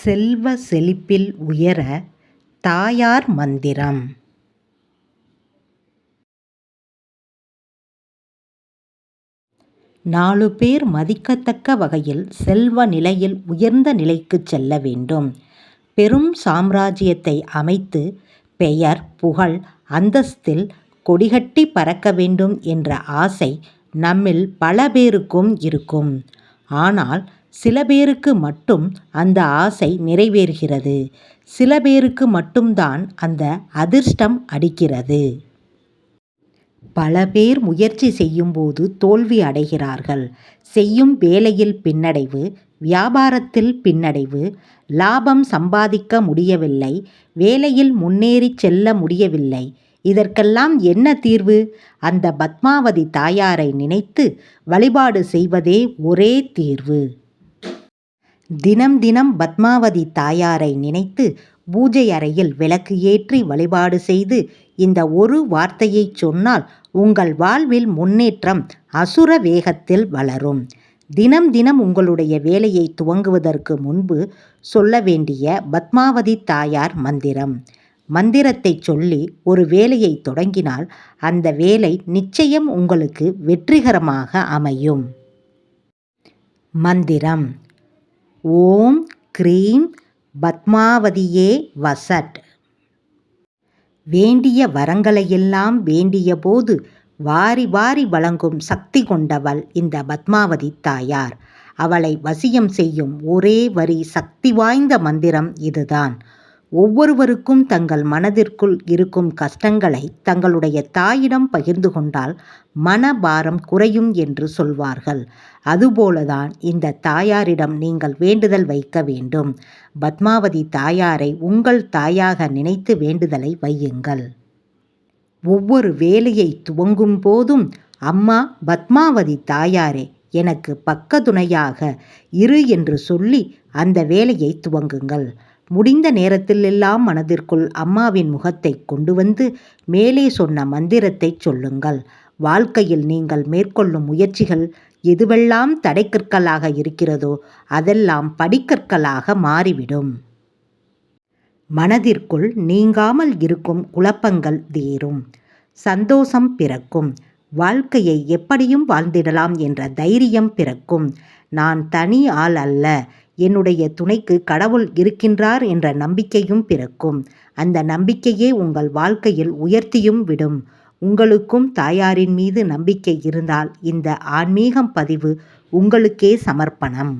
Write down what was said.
செல்வ செழிப்பில் உயர தாயார் மந்திரம். 4 பேர் மதிக்கத்தக்க வகையில் செல்வ நிலையில் உயர்ந்த நிலைக்குச் செல்ல வேண்டும். பெரும் சாம்ராஜ்யத்தை அமைத்து பெயர், புகழ், அந்தஸ்தில் கொடிகட்டி பறக்க வேண்டும் என்ற ஆசை நம்மில் பல பேருக்கும் இருக்கும். ஆனால் சில பேருக்கு மட்டும் அந்த ஆசை நிறைவேறுகிறது. சில பேருக்கு மட்டும்தான் அந்த அதிர்ஷ்டம் அடிக்கிறது. பல பேர் முயற்சி செய்யும்போது தோல்வி அடைகிறார்கள். செய்யும் வேலையில் பின்னடைவு, வியாபாரத்தில் பின்னடைவு, லாபம் சம்பாதிக்க முடியவில்லை, வேலையில் முன்னேறிச் செல்ல முடியவில்லை. இதற்கெல்லாம் என்ன தீர்வு? அந்த பத்மாவதி தாயாரை நினைத்து வழிபாடு செய்வதே ஒரே தீர்வு. தினம் தினம் பத்மாவதி தாயாரை நினைத்து பூஜை அறையில் விளக்கு ஏற்றி வழிபாடு செய்து இந்த ஒரு வார்த்தையைச் சொன்னால் உங்கள் வாழ்வில் முன்னேற்றம் அசுர வேகத்தில் வளரும். தினம் தினம் உங்களுடைய வேலையை துவங்குவதற்கு முன்பு சொல்ல வேண்டிய பத்மாவதி தாயார் மந்திரம். மந்திரத்தை சொல்லி ஒரு வேலையை தொடங்கினால் அந்த வேலை நிச்சயம் உங்களுக்கு வெற்றிகரமாக அமையும். மந்திரம்: ஓம் க்ரீம் பத்மாவதியே வசட். வேண்டிய வரங்களையெல்லாம் வேண்டிய போது வாரி வாரி வழங்கும் சக்தி கொண்டவள் இந்த பத்மாவதி தாயார். அவளை வசியம் செய்யும் ஒரே வரி சக்தி வாய்ந்த மந்திரம் இதுதான். ஒவ்வொருவருக்கும் தங்கள் மனதிற்குள் இருக்கும் கஷ்டங்களை தங்களுடைய தாயிடம் பகிர்ந்து கொண்டால் மனபாரம் குறையும் என்று சொல்வார்கள். அதுபோலதான் இந்த தாயாரிடம் நீங்கள் வேண்டுதல் வைக்க வேண்டும். பத்மாவதி தாயாரை உங்கள் தாயாக நினைத்து வேண்டுதலை வையுங்கள். ஒவ்வொரு வேலையை துவங்கும் போதும் அம்மா பத்மாவதி தாயாரே எனக்கு பக்கத்துணையாக இரு என்று சொல்லி அந்த வேலையை துவங்குங்கள். முடிந்த நேரத்திலெல்லாம் மனதிற்குள் அம்மாவின் முகத்தை கொண்டு வந்து மேலே சொன்ன மந்திரத்தை சொல்லுங்கள். வாழ்க்கையில் நீங்கள் மேற்கொள்ளும் முயற்சிகள் எதுவெல்லாம் தடைக்கற்களாக இருக்கிறதோ அதெல்லாம் படிக்கற்களாக மாறிவிடும். மனதிற்குள் நீங்காமல் இருக்கும் குழப்பங்கள் தீரும். சந்தோஷம் பிறக்கும். வாழ்க்கையை எப்படியும் வாழ்ந்திடலாம் என்ற தைரியம் பிறக்கும். நான் தனி ஆள் அல்ல, என்னுடைய துணைக்கு கடவுள் இருக்கின்றார் என்ற நம்பிக்கையும் பிறக்கும். அந்த நம்பிக்கையே உங்கள் வாழ்க்கையில் உயர்த்தியும் விடும். உங்களுக்கும் தாயாரின் மீது நம்பிக்கை இருந்தால் இந்த ஆன்மீகம் பதிவு உங்களுக்கே சமர்ப்பணம்.